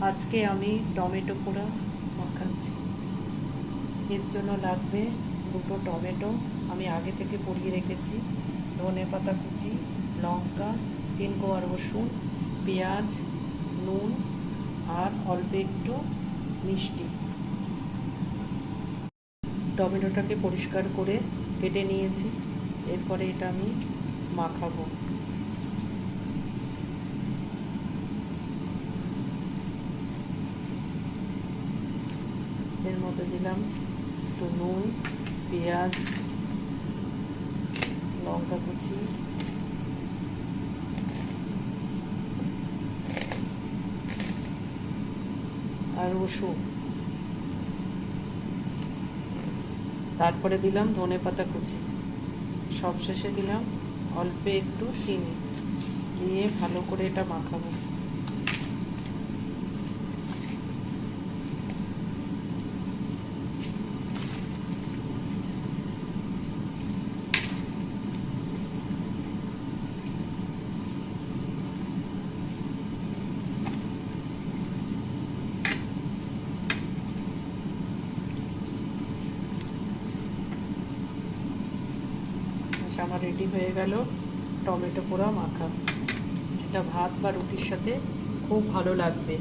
আজকে আমি টমেটো পোড়া মাখাচ্ছি। এর জন্য লাগবে দুটো টমেটো, আমি আগে থেকে পুড়িয়ে রেখেছি, ধনেপাতা কুচি, লঙ্কা, 3 কোয়া রসুন, পেঁয়াজ, নুন আর অল্প একটু মিষ্টি। টমেটোটাকে পরিষ্কার করে কেটে নিয়েছি। এরপরে এটা আমি মাখাবো। এর মধ্যে দিলাম একটু নুন, পেঁয়াজ, লঙ্কা কুচি, আর রসুন। তারপরে দিলাম ধনেপাতা কুচি। সবশেষে দিলাম অল্প একটু চিনি, দিয়ে ভালো করে এটা মাখাবো। আমার রেডি হয়ে গেল টমেটো পোড়া মাখা। এটা ভাত বা রুটির সাথে খুব ভালো লাগবে।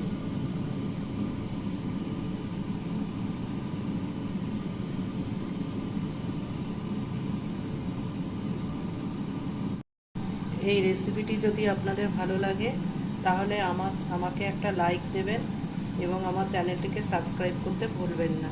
এই রেসিপিটি যদি আপনাদের ভালো লাগে তাহলে আমাকে একটা লাইক দেবেন এবং আমার চ্যানেলটিকে সাবস্ক্রাইব করতে ভুলবেন না।